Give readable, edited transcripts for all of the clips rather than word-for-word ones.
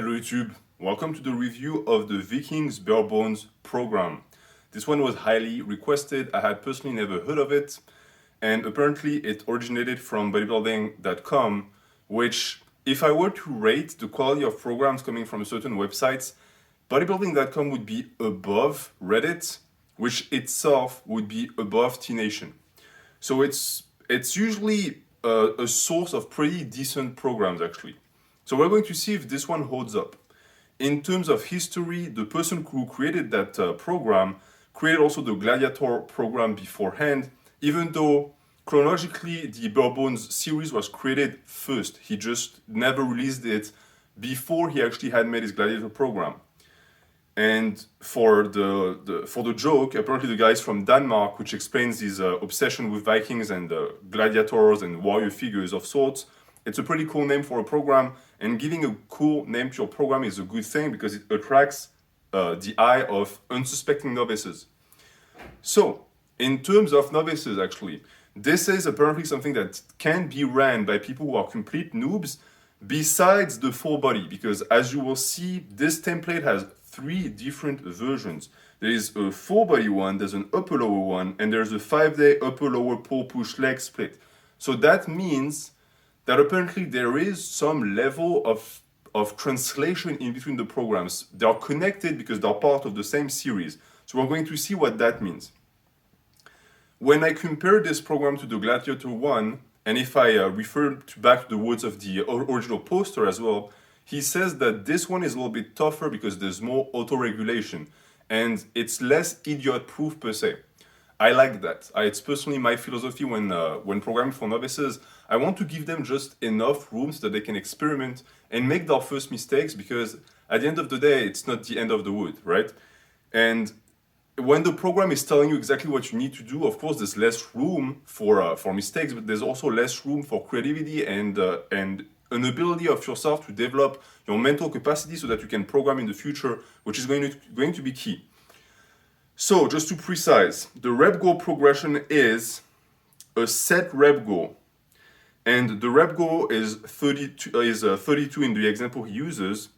Hello YouTube, welcome to the review of the Viking's Bare Bones program. This one was highly requested. I had personally never heard of it, and apparently it originated from bodybuilding.com, which if I were to rate the quality of programs coming from certain websites, bodybuilding.com would be above Reddit, which itself would be above T-Nation. So it's usually a source of pretty decent programs actually. So we're going to see if this one holds up. In terms of history, the person who created that program created also the Gladiator program beforehand, even though chronologically the Bare Bones series was created first. He just never released it before he actually had made his Gladiator program. And for the joke, apparently the guy is from Denmark, which explains his obsession with Vikings and gladiators and warrior figures of sorts. It's a pretty cool name for a program, and giving a cool name to your program is a good thing because it attracts the eye of unsuspecting novices. So, in terms of novices actually, this is apparently something that can be ran by people who are complete noobs besides the full body, because as you will see, this template has 3 different versions. There is a full body one, there's an upper lower one, and there's a 5-day upper lower pull push leg split. So that means that apparently there is some level of translation in between the programs. They are connected because they're part of the same series. So we're going to see what that means. When I compare this program to the Gladiator one, and if I refer back to the words of the original poster as well, he says that this one is a little bit tougher because there's more auto-regulation and it's less idiot-proof per se. I like that. It's personally my philosophy when programming for novices. I want to give them just enough room so that they can experiment and make their first mistakes, because at the end of the day, it's not the end of the wood, right? And when the program is telling you exactly what you need to do, of course, there's less room for mistakes, but there's also less room for creativity and an ability of yourself to develop your mental capacity so that you can program in the future, which is going to be key. So, just to precise, the rep goal progression is a set rep goal, and the rep goal is 32 in the example he uses.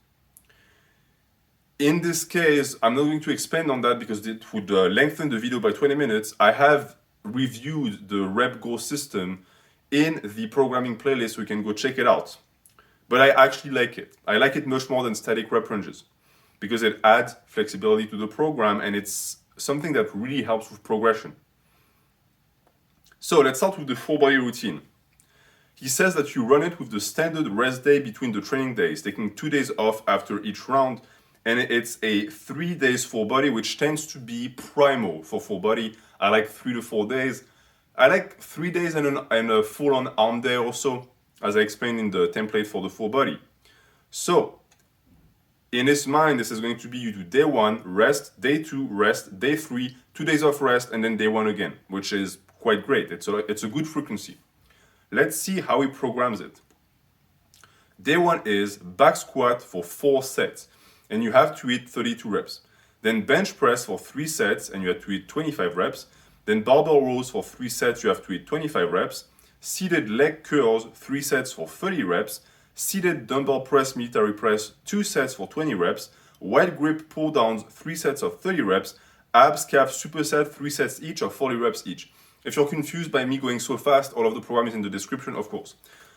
In this case, I'm not going to expand on that because it would lengthen the video by 20 minutes. I have reviewed the rep goal system in the programming playlist, so you can go check it out. But I actually like it. I like it much more than static rep ranges because it adds flexibility to the program, and it's something that really helps with progression. So let's start with the full body routine. He says that you run it with the standard rest day between the training days, taking 2 days off after each round, and it's a 3 days full body, which tends to be primal for full body. I like 3 to 4 days. I like 3 days and a full-on arm day also, as I explained in the template for the full body. So, in his mind, this is going to be you do day 1, rest, day 2, rest, day 3, 2 days of rest, and then day 1 again, which is quite great. It's a good frequency. Let's see how he programs it. Day 1 is back squat for 4 sets, and you have to hit 32 reps. Then bench press for 3 sets, and you have to hit 25 reps. Then barbell rows for 3 sets, you have to hit 25 reps. Seated leg curls, 3 sets for 30 reps. Seated dumbbell press, military press, 2 sets for 20 reps. Wide grip pull downs, 3 sets of 30 reps. Abs, calves superset, 3 sets each of 40 reps each. If you're confused by me going so fast, all of the program is in the description, of course.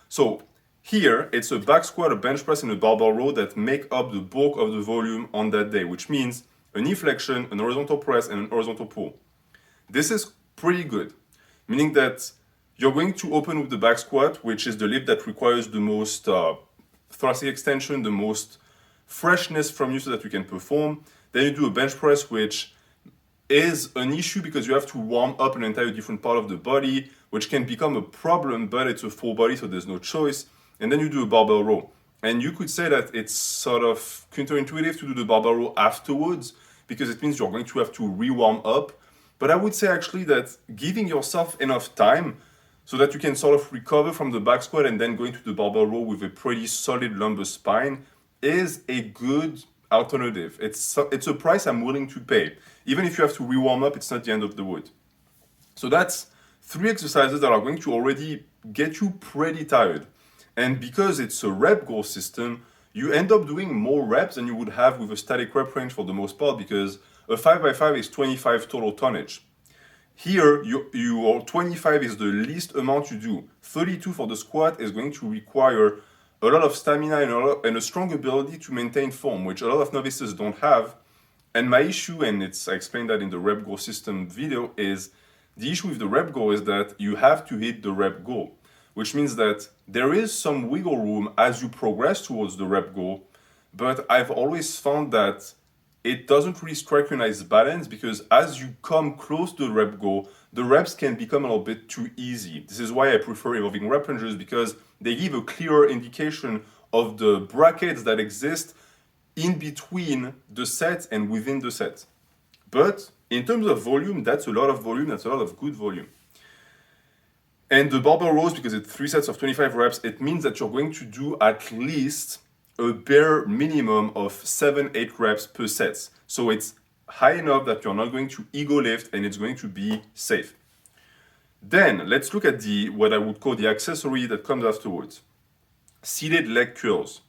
So here, it's a back squat, a bench press, and a barbell row that make up the bulk of the volume on that day, which means a knee flexion, an horizontal press, and an horizontal pull. This is pretty good, meaning that you're going to open with the back squat, which is the lift that requires the most thoracic extension, the most freshness from you so that you can perform. Then you do a bench press, which is an issue because you have to warm up an entire different part of the body, which can become a problem, but it's a full body, so there's no choice. And then you do a barbell row. And you could say that it's sort of counterintuitive to do the barbell row afterwards because it means you're going to have to re-warm up. But I would say actually that giving yourself enough time so that you can sort of recover from the back squat and then go into the barbell row with a pretty solid lumbar spine is a good alternative. It's a price I'm willing to pay. Even if you have to re-warm up, it's not the end of the wood. So that's 3 exercises that are going to already get you pretty tired. And because it's a rep goal system, you end up doing more reps than you would have with a static rep range for the most part, because a 5x5 is 25 total tonnage. Here, your 25 is the least amount you do. 32 for the squat is going to require a lot of stamina and a strong ability to maintain form, which a lot of novices don't have. And my issue, and I explained that in the rep goal system video, is the issue with the rep goal is that you have to hit the rep goal, which means that there is some wiggle room as you progress towards the rep goal, but I've always found that it doesn't really strike you nice balance, because as you come close to the rep goal, the reps can become a little bit too easy. This is why I prefer evolving rep ranges, because they give a clearer indication of the brackets that exist in between the set and within the set. But in terms of volume, that's a lot of volume, that's a lot of good volume. And the barbell rows, because it's 3 sets of 25 reps, it means that you're going to do at least a bare minimum of 7-8 reps per set. So it's high enough that you're not going to ego lift, and it's going to be safe. Then let's look at what I would call the accessory that comes afterwards. Seated leg curls.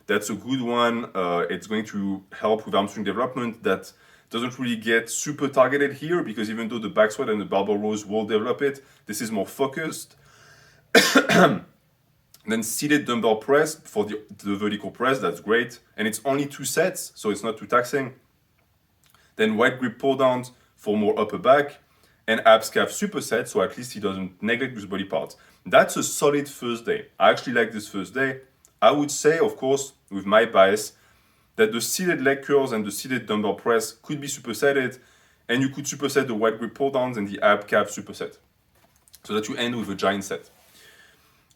That's a good one. It's going to help with hamstring development. That doesn't really get super targeted here, because even though the back squat and the barbell rows will develop it, this is more focused. Then seated dumbbell press for the vertical press, that's great. And it's only 2 sets, so it's not too taxing. Then wide grip pull downs for more upper back. And abs calf superset, so at least he doesn't neglect his body parts. That's a solid first day. I actually like this first day. I would say, of course, with my bias, that the seated leg curls and the seated dumbbell press could be supersetted, and you could superset the wide grip pull downs and the ab calf superset, so that you end with a giant set.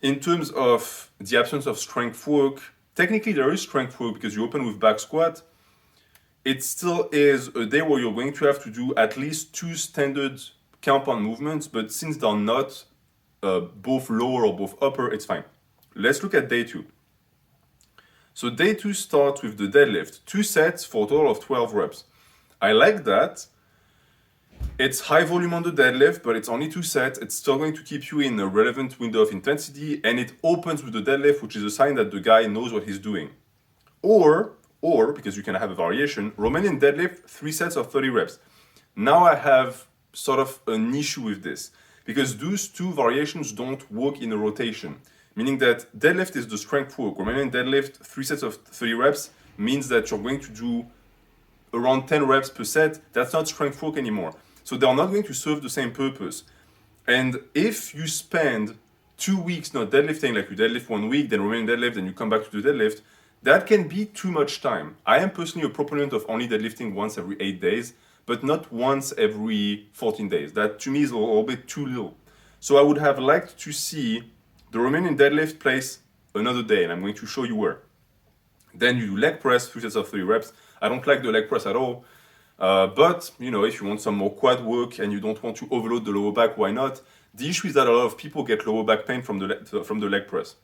In terms of the absence of strength work, technically there is strength work because you open with back squat. It still is a day where you're going to have to do at least 2 standard compound movements, but since they're not both lower or both upper, it's fine. Let's look at day 2. So day 2 starts with the deadlift, 2 sets for a total of 12 reps. I like that. It's high volume on the deadlift, but it's only 2 sets. It's still going to keep you in a relevant window of intensity, and it opens with the deadlift, which is a sign that the guy knows what he's doing. Or, because you can have a variation, Romanian deadlift, 3 sets of 30 reps. Now I have sort of an issue with this, because those 2 variations don't work in a rotation. Meaning that deadlift is the strength work. Romanian deadlift, 3 sets of 30 reps, means that you're going to do around 10 reps per set. That's not strength work anymore. So they're not going to serve the same purpose. And if you spend 2 weeks not deadlifting, like you deadlift 1 week, then Romanian deadlift, then you come back to the deadlift, that can be too much time. I am personally a proponent of only deadlifting once every 8 days, but not once every 14 days. That to me is a little bit too little. So I would have liked to see the Romanian deadlift place another day, and I'm going to show you where. Then you do leg press, 3 sets of 3 reps. I don't like the leg press at all. But, if you want some more quad work and you don't want to overload the lower back, why not? The issue is that a lot of people get lower back pain from the leg press.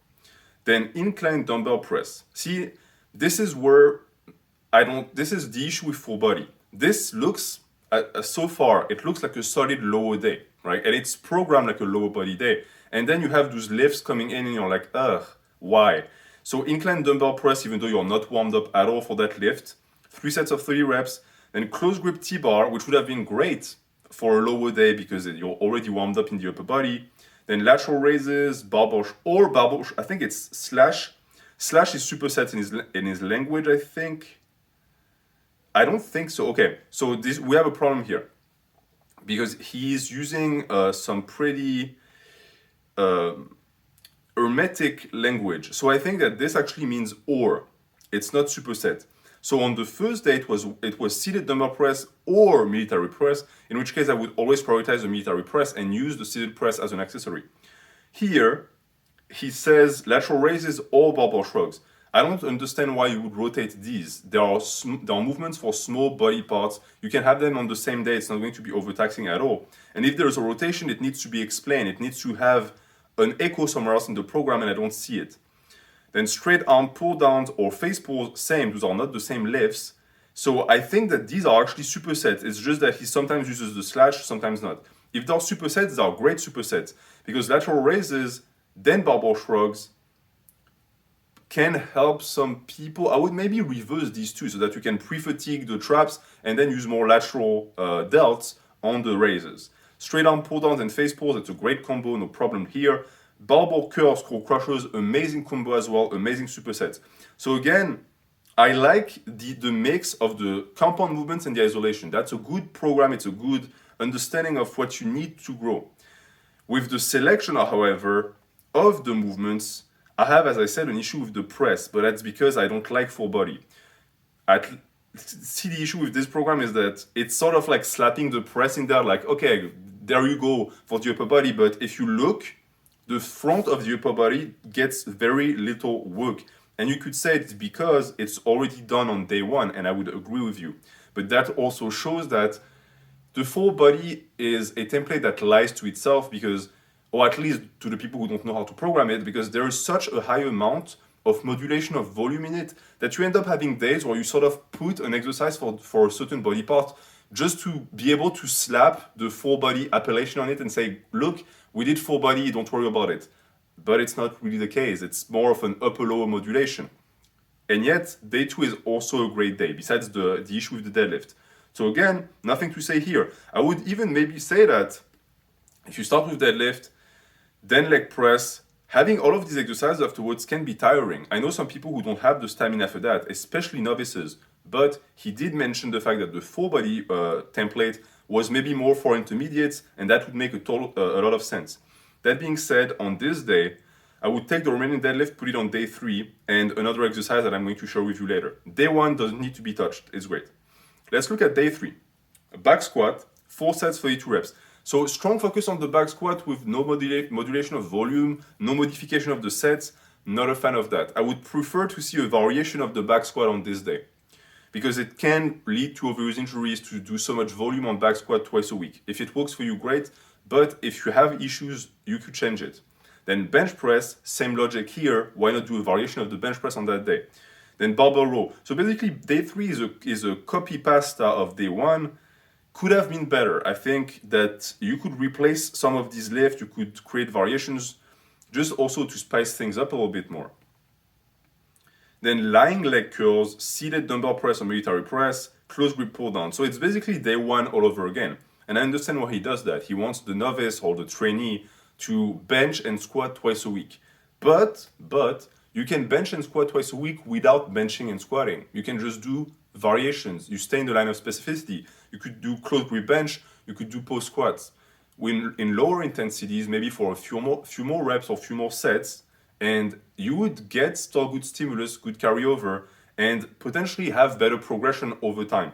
Then incline dumbbell press. See, this is where this is the issue with full body. This looks, so far, it looks like a solid lower day, right? And it's programmed like a lower body day. And then you have those lifts coming in and you're like, ugh, why? So incline dumbbell press, even though you're not warmed up at all for that lift, 3 sets of 30 reps, then close grip T-bar, which would have been great for a lower day because you're already warmed up in the upper body. Then lateral raises, barbell, I think it's slash. Slash is superset in his language, I think. I don't think so. Okay, so we have a problem here because he's using some pretty hermetic language. So I think that this actually means or. It's not superset. So on the first day, it was seated dumbbell press or military press, in which case I would always prioritize the military press and use the seated press as an accessory. Here, he says lateral raises or barbell shrugs. I don't understand why you would rotate these. There are movements for small body parts. You can have them on the same day. It's not going to be overtaxing at all. And if there's a rotation, it needs to be explained. It needs to have an echo somewhere else in the program, and I don't see it. Then straight arm pull downs or face pulls, same. Those are not the same lifts. So I think that these are actually supersets. It's just that he sometimes uses the slash, sometimes not. If they're supersets, they are great supersets because lateral raises, then barbell shrugs can help some people. I would maybe reverse these two so that you can pre-fatigue the traps and then use more lateral delts on the raises. Straight arm pull downs and face pulls, it's a great combo, no problem here. Barbell curls, core crushers, amazing combo as well, amazing supersets. So again, I like the mix of the compound movements and the isolation. That's a good program, it's a good understanding of what you need to grow. With the selection, however, of the movements, I have, as I said, an issue with the press, but that's because I don't like full body. See, the issue with this program is that it's sort of like slapping the press in there, like, okay, there you go for the upper body, but if you look, the front of the upper body gets very little work. And you could say it's because it's already done on day one, and I would agree with you. But that also shows that the full body is a template that lies to itself because, or at least to the people who don't know how to program it, because there is such a high amount of modulation of volume in it that you end up having days where you sort of put an exercise for a certain body part just to be able to slap the full body appellation on it and say, look, we did full body, don't worry about it. But it's not really the case. It's more of an upper-lower modulation. And yet, day 2 is also a great day, besides the issue with the deadlift. So again, nothing to say here. I would even maybe say that if you start with deadlift, then leg press, having all of these exercises afterwards can be tiring. I know some people who don't have the stamina for that, especially novices. But he did mention the fact that the full body template was maybe more for intermediates, and that would make a lot of sense. That being said, on this day, I would take the Romanian deadlift, put it on day 3, and another exercise that I'm going to share with you later. Day 1 doesn't need to be touched, it's great. Let's look at day 3. A back squat, 4 sets, 32 reps. So strong focus on the back squat with no modulation of volume, no modification of the sets, not a fan of that. I would prefer to see a variation of the back squat on this day, because it can lead to overuse injuries to do so much volume on back squat twice a week. If it works for you, great, but if you have issues, you could change it. Then bench press, same logic here, why not do a variation of the bench press on that day? Then barbell row. So basically, day 3 is a copy pasta of day 1. Could have been better. I think that you could replace some of these lifts, you could create variations, just also to spice things up a little bit more. Then lying leg curls, seated dumbbell press or military press, close grip pull down. So it's basically day 1 all over again. And I understand why he does that. He wants the novice or the trainee to bench and squat twice a week. But you can bench and squat twice a week without benching and squatting. You can just do variations. You stay in the line of specificity. You could do close grip bench, you could do post squats. In lower intensities, maybe for a few more reps or few more sets, and you would get still good stimulus, good carryover, and potentially have better progression over time.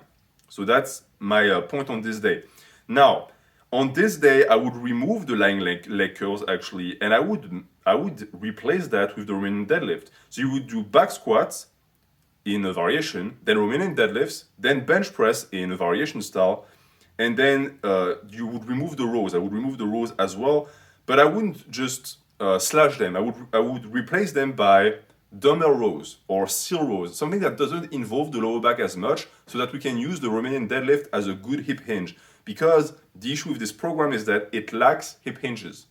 So that's my point on this day. Now, on this day, I would remove the lying leg curls actually, and I would replace that with the Romanian deadlift. So you would do back squats in a variation, then Romanian deadlifts, then bench press in a variation style, and then you would remove the rows. I would remove the rows as well, but I wouldn't just slash them. I would replace them by dumbbell rows or seal rows, something that doesn't involve the lower back as much, so that we can use the Romanian deadlift as a good hip hinge. Because the issue with this program is that it lacks hip hinges.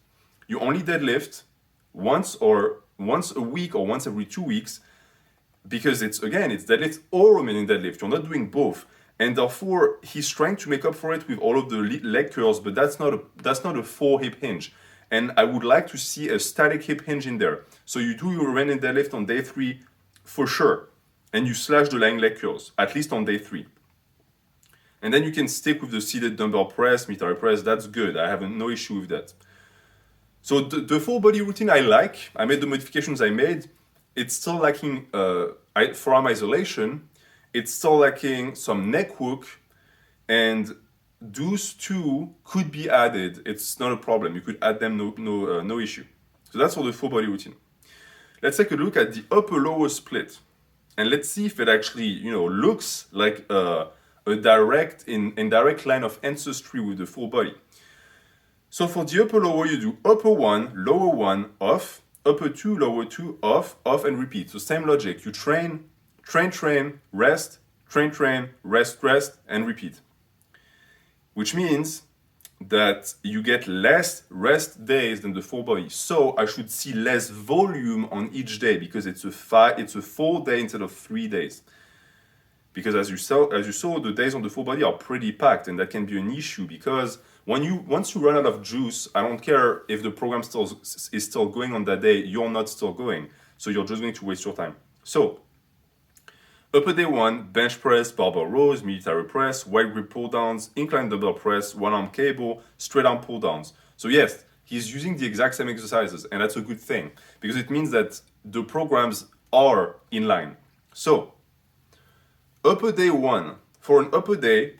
You only deadlift once a week or once every 2 weeks, because it's deadlift or Romanian deadlift. You're not doing both. And therefore, he's trying to make up for it with all of the leg curls, but that's not a full hip hinge. And I would like to see a static hip hinge in there. So you do your Romanian deadlift on day 3 for sure, and you slash the lying leg curls, at least on day 3. And then you can stick with the seated dumbbell press, military press, that's good. I have no issue with that. So the full body routine I like. I made the modifications I made. It's still lacking forearm isolation. It's still lacking some neck work, and those two could be added. It's not a problem. You could add them, no issue. So that's for the full body routine. Let's take a look at the upper-lower split, and let's see if it actually, looks like a indirect line of ancestry with the full body. So for the upper-lower, you do upper 1, lower 1, off, upper 2, lower 2, off, and repeat. So same logic. You train, rest, train, rest, and repeat. Which means that you get less rest days than the full body. So I should see less volume on each day because it's a 4 day instead of 3 days. Because as you saw, the days on the full body are pretty packed, and that can be an issue because once you run out of juice, I don't care if the program is still going on that day, you're not still going. So you're just going to waste your time. So upper day 1, bench press, barbell rows, military press, wide grip pull downs, incline dumbbell press, one arm cable, straight arm pull downs. So yes, he's using the exact same exercises, and that's a good thing because it means that the programs are in line. So upper day 1, for an upper day,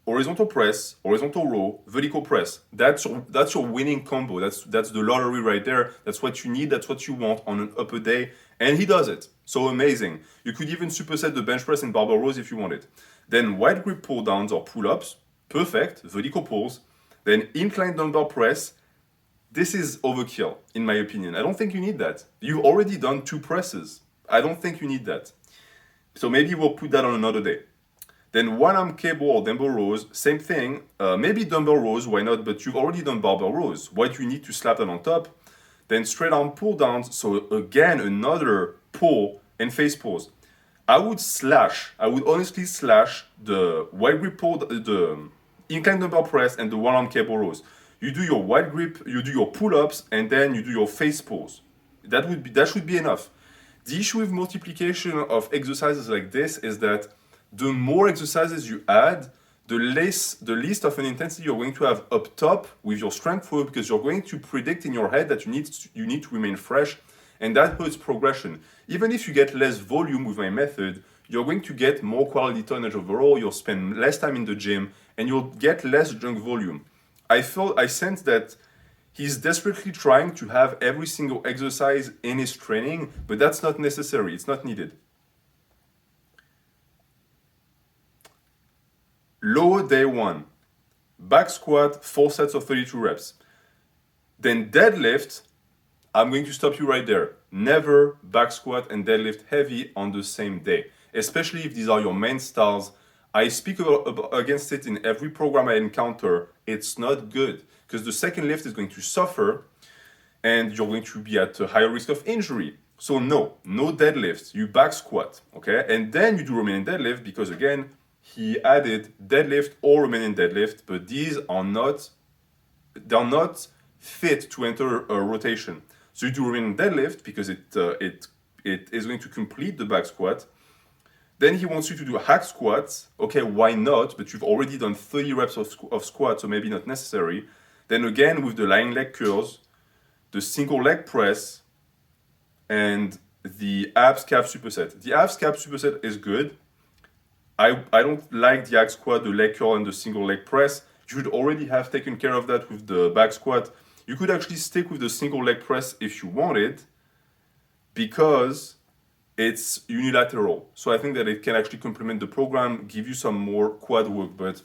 horizontal press, horizontal row, vertical press. That's your winning combo. That's the lottery right there. That's what you need. That's what you want on an upper day. And he does it. So amazing. You could even superset the bench press and barbell rows if you wanted. Then wide grip pull downs or pull-ups. Perfect. Vertical pulls. Then incline dumbbell press. This is overkill, in my opinion. I don't think you need that. You've already done 2 presses. I don't think you need that. So maybe we'll put that on another day. Then one arm cable or dumbbell rows, same thing. Maybe dumbbell rows, why not? But you've already done barbell rows. Why do you need to slap that on top? Then straight arm pull downs. So again, another pull and face pulls. I would honestly slash the wide grip pull, the incline dumbbell press and the one arm cable rows. You do your wide grip, you do your pull-ups, and then you do your face pulls. That should be enough. The issue with multiplication of exercises like this is that the more exercises you add, the least of an intensity you're going to have up top with your strength work, because you're going to predict in your head that you need to remain fresh, and that hurts progression. Even if you get less volume with my method, you're going to get more quality tonnage overall, you'll spend less time in the gym, and you'll get less junk volume. I sense that he's desperately trying to have every single exercise in his training, but that's not necessary, it's not needed. Lower day 1, back squat, 4 sets of 32 reps. Then deadlift, I'm going to stop you right there. Never back squat and deadlift heavy on the same day, especially if these are your main styles. I speak against it in every program I encounter. It's not good because the second lift is going to suffer and you're going to be at a higher risk of injury. So no deadlift, you back squat, okay? And then you do Romanian deadlift because again, he added deadlift or Romanian deadlift, but they're not fit to enter a rotation. So you do Romanian deadlift because it is going to complete the back squat. Then he wants you to do hack squats. Okay, why not? But you've already done 30 reps of squat, so maybe not necessary. Then again, with the lying leg curls, the single leg press, and the abs calf superset. The abs calf superset is good. I don't like the hack squat, the leg curl, and the single leg press. You should already have taken care of that with the back squat. You could actually stick with the single leg press if you wanted, because it's unilateral. So I think that it can actually complement the program, give you some more quad work. But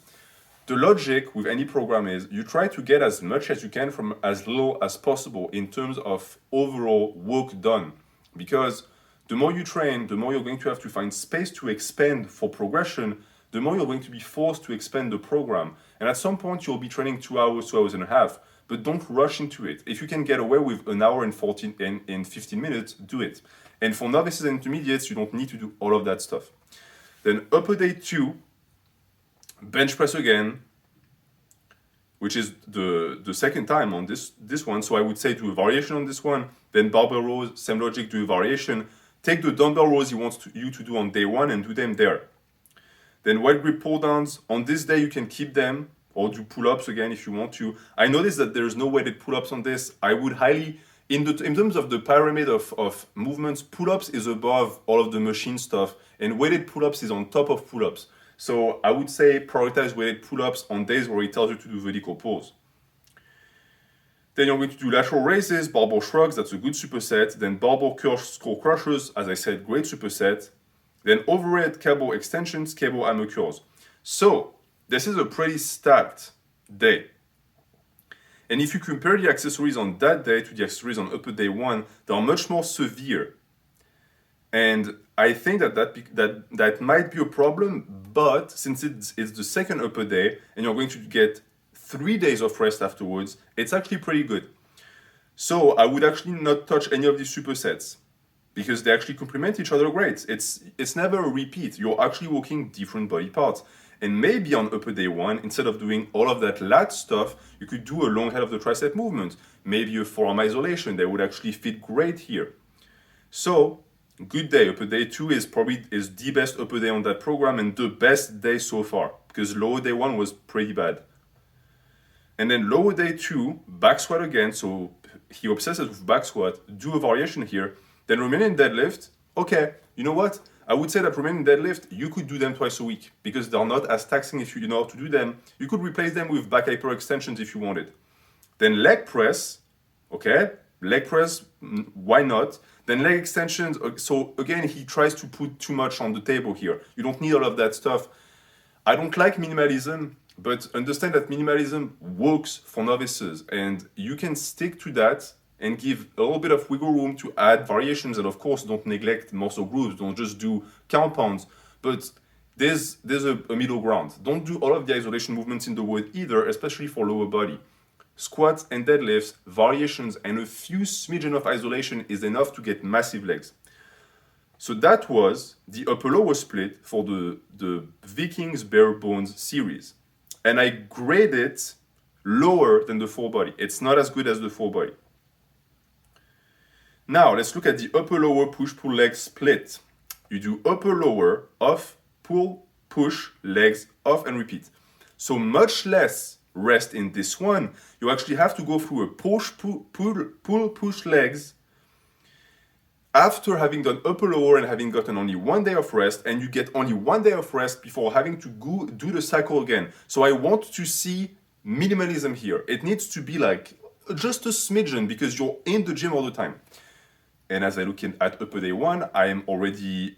the logic with any program is you try to get as much as you can from as little as possible in terms of overall work done. Because the more you train, the more you're going to have to find space to expand for progression, the more you're going to be forced to expand the program. And at some point, you'll be training 2 hours, 2 hours and a half, but don't rush into it. If you can get away with an hour and 15 minutes, do it. And for novices and intermediates, you don't need to do all of that stuff. Then upper day 2, bench press again, which is the second time on this one. So I would say do a variation on this one. Then barbell rows, same logic, do a variation. Take the dumbbell rows he wants you to do on day 1 and do them there. Then wide grip pull downs. On this day, you can keep them or do pull-ups again if you want to. I noticed that there's no weighted pull-ups on this. I would highly, in terms of the pyramid of movements, pull-ups is above all of the machine stuff, and weighted pull-ups is on top of pull-ups. So I would say prioritize weighted pull-ups on days where it tells you to do vertical pulls. Then you're going to do lateral raises, barbell shrugs, that's a good superset. Then barbell curl skull crushers, as I said, great superset. Then overhead cable extensions, cable hammer curls. So this is a pretty stacked day. And if you compare the accessories on that day to the accessories on upper day 1, they are much more severe. And I think that might be a problem, but since it's the second upper day and you're going to get 3 days of rest afterwards, it's actually pretty good. So I would actually not touch any of these supersets because they actually complement each other great. It's never a repeat. You're actually working different body parts. And maybe on upper day one, instead of doing all of that lat stuff, you could do a long head of the tricep movement, maybe a forearm isolation that would actually fit great here. So, good day. Upper day 2 is the best upper day on that program and the best day so far, because lower day 1 was pretty bad. And then lower day 2, back squat again, so he obsesses with back squat, do a variation here. Then Romanian deadlift, okay, you know what? I would say that Romanian deadlift, you could do them twice a week because they're not as taxing if you know how to do them. You could replace them with back hyperextensions if you wanted. Then leg press, okay, leg press, why not? Then leg extensions, so again, he tries to put too much on the table here. You don't need all of that stuff. I don't like minimalism, but understand that minimalism works for novices and you can stick to that and give a little bit of wiggle room to add variations. And of course, don't neglect muscle groups. Don't just do compounds. But there's a middle ground. Don't do all of the isolation movements in the wood either, especially for lower body. Squats and deadlifts, variations, and a few smidgen of isolation is enough to get massive legs. So that was the upper-lower split for the Vikings bare bones series. And I grade it lower than the full body. It's not as good as the full body. Now, let's look at the upper-lower push-pull leg split. You do upper-lower, off, pull, push, legs, off, and repeat. So much less rest in this one. You actually have to go through a push, pull, push legs after having done upper-lower and having gotten only 1 day of rest, and you get only 1 day of rest before having to go do the cycle again. So I want to see minimalism here. It needs to be like just a smidgen because you're in the gym all the time. And as I look at upper day 1, I am already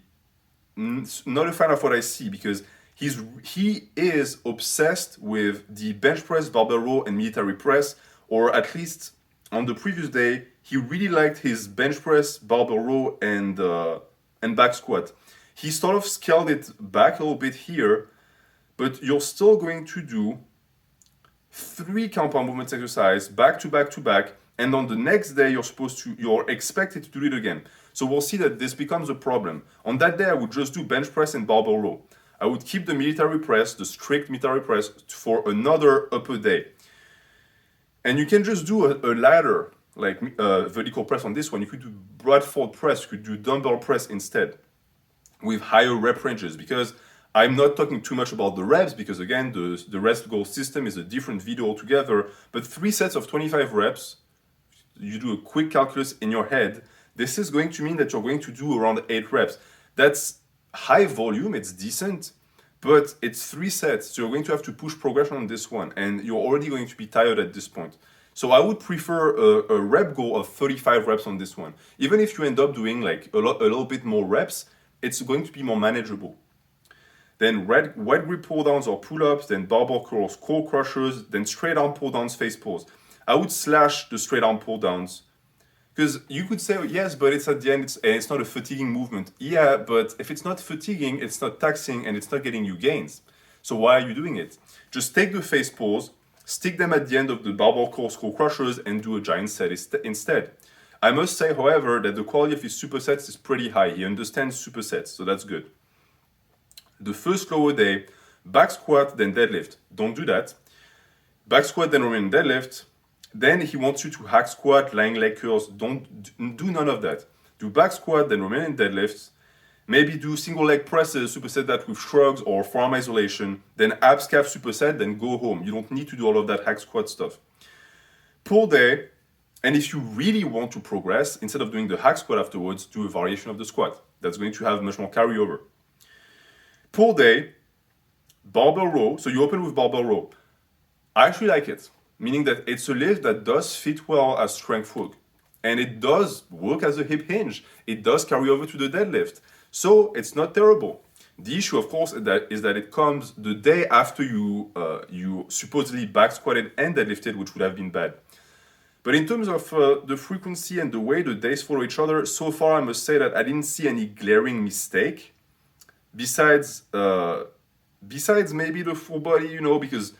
not a fan of what I see because he is obsessed with the bench press, barbell row, and military press, or at least on the previous day, he really liked his bench press, barbell row, and back squat. He sort of scaled it back a little bit here, but you're still going to do 3 compound movements exercise back to back to back. And on the next day, you're expected to do it again. So we'll see that this becomes a problem. On that day, I would just do bench press and barbell row. I would keep the military press, the strict military press, for another upper day. And you can just do a ladder, like vertical press on this one. You could do Bradford press, you could do dumbbell press instead with higher rep ranges, because I'm not talking too much about the reps because again, the rest goal system is a different video altogether, but 3 sets of 25 reps, you do a quick calculus in your head, this is going to mean that you're going to do around 8 reps. That's high volume, it's decent, but it's 3 sets, so you're going to have to push progression on this one, and you're already going to be tired at this point. So I would prefer a rep goal of 35 reps on this one. Even if you end up doing like a little bit more reps, it's going to be more manageable. Then wide grip pull-downs or pull-ups, then barbell curls, core crushers, then straight arm pull-downs, face pulls. I would slash the straight arm pull-downs because you could say, yes, but it's at the end, it's not a fatiguing movement. Yeah, but if it's not fatiguing, it's not taxing, and it's not getting you gains. So why are you doing it? Just take the face pulls, stick them at the end of the barbell curls, core crushers, and do a giant set instead. I must say, however, that the quality of his supersets is pretty high. He understands supersets, so that's good. The first lower day, back squat, then deadlift. Don't do that. Back squat, then Romanian deadlift. Then he wants you to hack squat, lying leg curls. Don't do none of that. Do back squat, then Romanian deadlifts. Maybe do single leg presses, superset that with shrugs or forearm isolation. Then abs calf superset, then go home. You don't need to do all of that hack squat stuff. Pull day, and if you really want to progress, instead of doing the hack squat afterwards, do a variation of the squat. That's going to have much more carryover. Pull day, barbell row. So you open with barbell row. I actually like it, meaning that it's a lift that does fit well as strength work. And it does work as a hip hinge. It does carry over to the deadlift. So it's not terrible. The issue, of course, is that it comes the day after you supposedly back squatted and deadlifted, which would have been bad. But in terms of the frequency and the way the days follow each other, so far I must say that I didn't see any glaring mistake. Besides maybe the full body, you know, because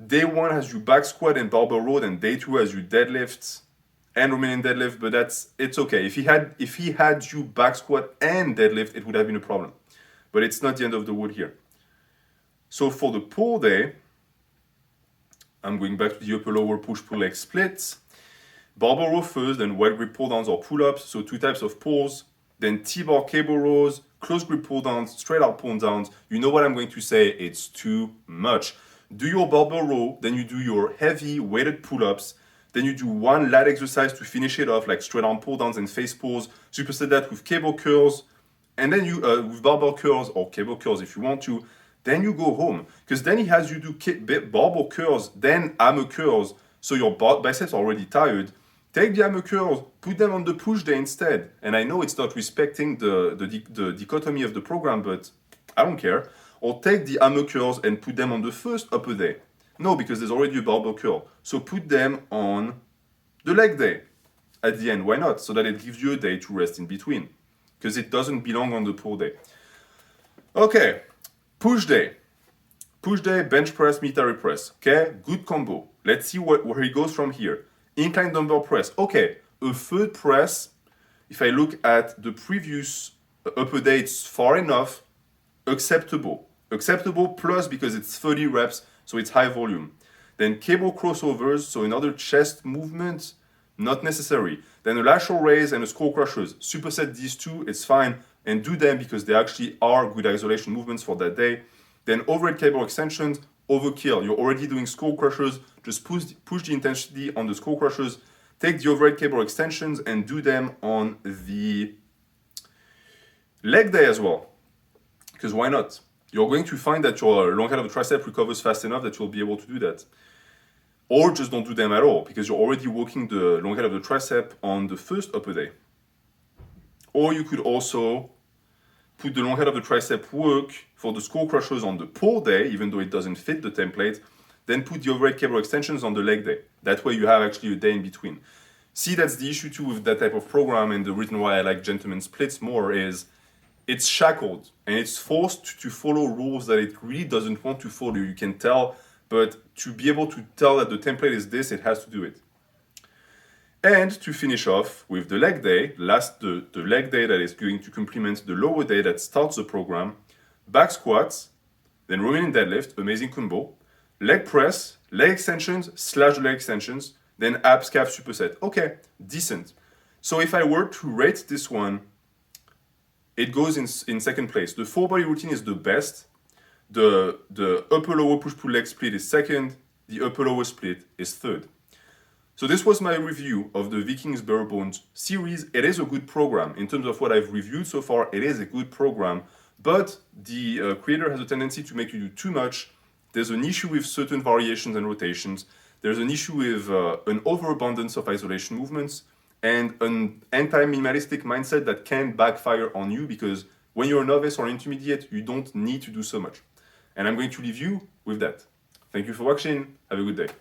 day 1 has you back squat and barbell row, and day 2 has you deadlift and Romanian deadlift, but it's okay. If he had you back squat and deadlift, it would have been a problem. But it's not the end of the world here. So for the pull day, I'm going back to the upper lower push-pull leg splits. Barbell row first, then wide grip pull-downs or pull-ups, so 2 types of pulls. Then T-bar cable rows, close grip pull-downs, straight out pull-downs. You know what I'm going to say, it's too much. Do your barbell row, then you do your heavy weighted pull-ups, then you do 1 lat exercise to finish it off, like straight arm pull-downs and face pulls. Superset that with cable curls, and then you, with barbell curls or cable curls if you want to, then you go home. Because then he has you do barbell curls, then hammer curls, so your biceps are already tired. Take the hammer curls, put them on the push day instead. And I know it's not respecting the dichotomy of the program, but I don't care. Or take the hammer curls and put them on the first upper day. No, because there's already a barbell curl. So put them on the leg day at the end. Why not? So that it gives you a day to rest in between. Because it doesn't belong on the pull day. Okay, push day. Push day, bench press, military press. Okay, good combo. Let's see where he goes from here. Incline dumbbell press. Okay, a third press. If I look at the previous upper day, it's far enough. Acceptable. Acceptable plus because it's 30 reps, so it's high volume. Then cable crossovers, so another chest movement, not necessary. Then a lateral raise and a skull crushers. Superset these two, it's fine, and do them because they actually are good isolation movements for that day. Then overhead cable extensions, overkill. You're already doing skull crushers, just push the intensity on the skull crushers. Take the overhead cable extensions and do them on the leg day as well. Because why not? You're going to find that your long head of the tricep recovers fast enough that you'll be able to do that. Or just don't do them at all, because you're already working the long head of the tricep on the first upper day. Or you could also put the long head of the tricep work for the skull crushers on the pull day, even though it doesn't fit the template, then put the overhead cable extensions on the leg day. That way you have actually a day in between. See, that's the issue too with that type of program, and the reason why I like gentleman splits more is it's shackled and it's forced to follow rules that it really doesn't want to follow. You can tell, but to be able to tell that the template is this, it has to do it. And to finish off with the leg day, the leg day that is going to complement the lower day that starts the program, back squats, then Romanian deadlift, amazing combo, leg press, leg extensions / leg extensions, then abs calf superset. Okay, decent. So if I were to rate this one, it goes in second place. The Fullbody routine is the best. The upper lower push-pull leg split is second. The upper lower split is third. So this was my review of the Vikings Bare Bones series. It is a good program. In terms of what I've reviewed so far, it is a good program. But the creator has a tendency to make you do too much. There's an issue with certain variations and rotations. There's an issue with an overabundance of isolation movements and an anti-minimalistic mindset that can backfire on you, because when you're a novice or intermediate, you don't need to do so much. And I'm going to leave you with that. Thank you for watching. Have a good day.